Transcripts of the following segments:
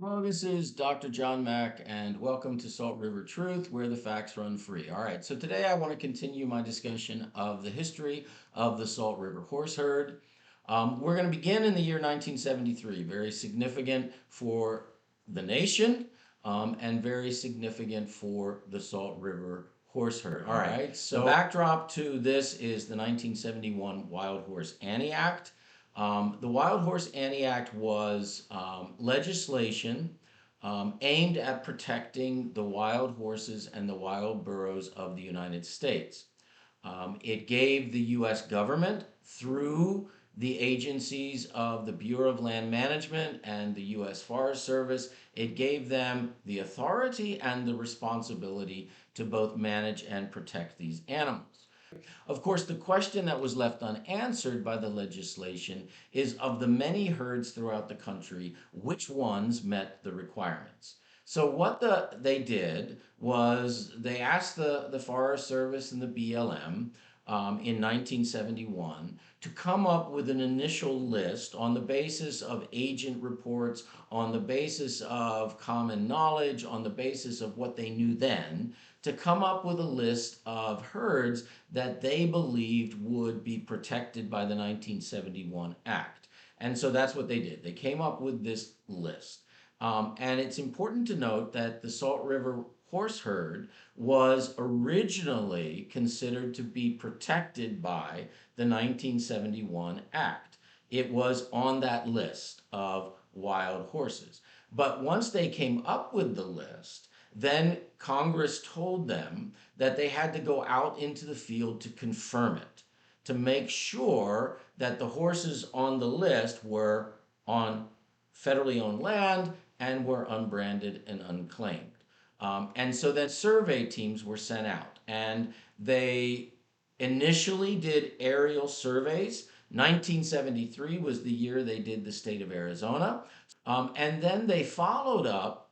Hello, this is Dr. John Mack, and welcome to Salt River Truth, where the facts run free. All right, so today I want to continue my discussion of the history of the Salt River horse herd. We're going to begin in the year 1973, very significant for the nation and very significant for the Salt River horse herd. All right, so the backdrop to this is the 1971 Wild Horse Anti Act. The Wild Horse Anti Act was legislation aimed at protecting the wild horses and the wild burros of the United States. It gave the U.S. government, through the agencies of the Bureau of Land Management and the U.S. Forest Service, it gave them the authority and the responsibility to both manage and protect these animals. Of course, the question that was left unanswered by the legislation is, of the many herds throughout the country, which ones met the requirements? So what they did was they asked the Forest Service and the BLM in 1971 to come up with an initial list on the basis of agent reports, on the basis of common knowledge, on the basis of what they knew then, to come up with a list of herds that they believed would be protected by the 1971 Act. And so that's what they did. They came up with this list. And it's important to note that the Salt River horse herd was originally considered to be protected by the 1971 Act. It was on that list of wild horses. But once they came up with the list, then Congress told them that they had to go out into the field to confirm it, to make sure that the horses on the list were on federally owned land and were unbranded and unclaimed. And so then survey teams were sent out, and they initially did aerial surveys. 1973 was the year they did the state of Arizona. And then they followed up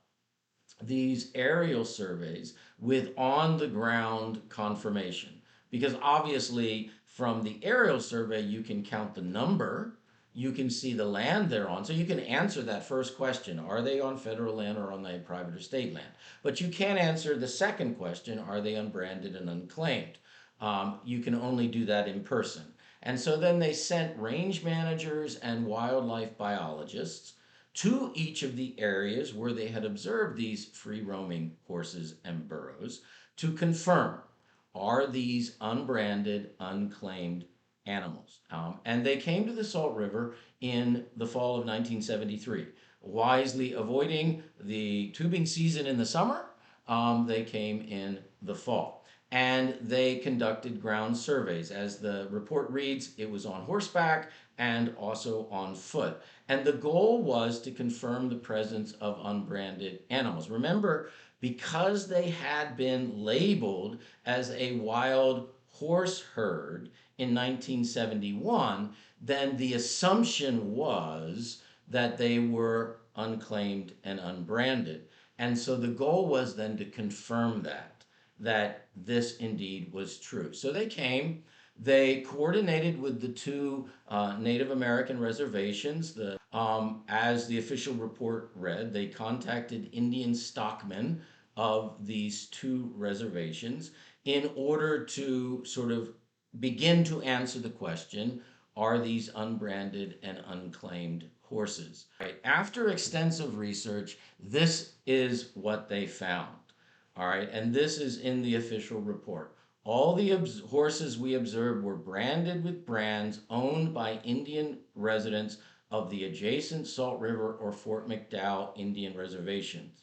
these aerial surveys with on the ground confirmation. Because obviously, from the aerial survey, you can count the number, you can see the land they're on, so you can answer that first question: are they on federal land or on the private or state land? But you can't answer the second question: are they unbranded and unclaimed? You can only do that in person. And so then they sent range managers and wildlife biologists to each of the areas where they had observed these free roaming horses and burros to confirm, are these unbranded, unclaimed animals? And they came to the Salt River in the fall of 1973, wisely avoiding the tubing season in the summer. They came in the fall. And they conducted ground surveys. As the report reads, it was on horseback and also on foot. And the goal was to confirm the presence of unbranded animals. Remember, because they had been labeled as a wild horse herd in 1971, then the assumption was that they were unclaimed and unbranded. And so the goal was then to confirm that this indeed was true. So they came, they coordinated with the two Native American reservations. As the official report read, they contacted Indian stockmen of these two reservations in order to sort of begin to answer the question, are these unbranded and unclaimed horses? Right. After extensive research, this is what they found. All right, and this is in the official report. All the horses we observed were branded with brands owned by Indian residents of the adjacent Salt River or Fort McDowell Indian reservations.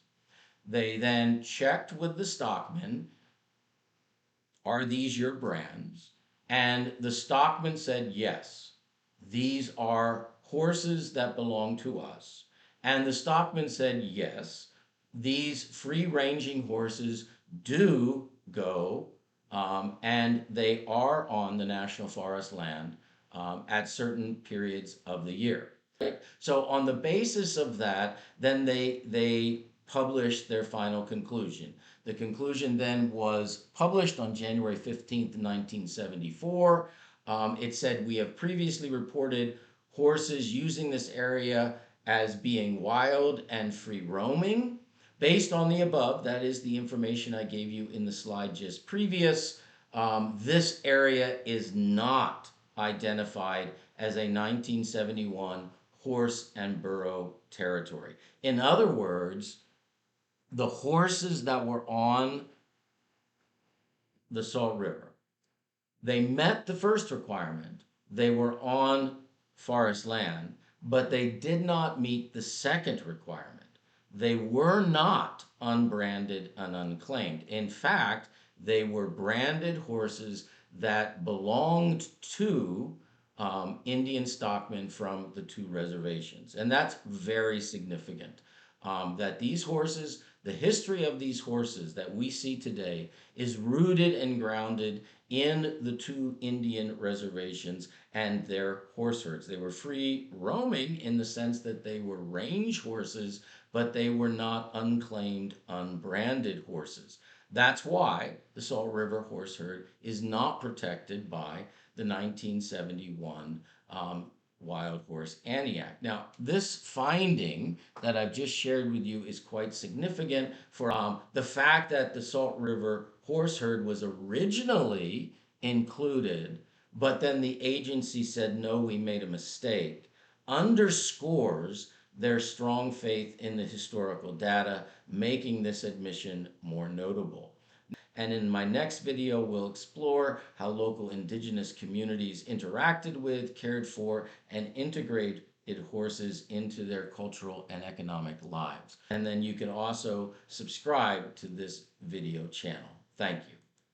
They then checked with the stockmen, are these your brands? And the stockman said, yes, these are horses that belong to us. And the stockman said, yes, these free ranging horses do go and they are on the National Forest land at certain periods of the year. So on the basis of that, then they published their final conclusion. The conclusion then was published on January 15th, 1974. It said, we have previously reported horses using this area as being wild and free roaming. Based on the above, that is the information I gave you in the slide just previous, this area is not identified as a 1971 horse and burro territory. In other words, the horses that were on the Salt River, they met the first requirement. They were on forest land, but they did not meet the second requirement. They were not unbranded and unclaimed. In fact, they were branded horses that belonged to Indian stockmen from the two reservations. And that's very significant. That these horses, the history of these horses that we see today, is rooted and grounded in the two Indian reservations and their horse herds. They were free roaming in the sense that they were range horses, but they were not unclaimed, unbranded horses. That's why the Salt River horse herd is not protected by the 1971 Wild Horse Annie Act. Now, this finding that I've just shared with you is quite significant for the fact that the Salt River horse herd was originally included, but then the agency said, no, we made a mistake, underscores their strong faith in the historical data, making this admission more notable. And in my next video, we'll explore how local indigenous communities interacted with, cared for, and integrated horses into their cultural and economic lives. And then you can also subscribe to this video channel. Thank you.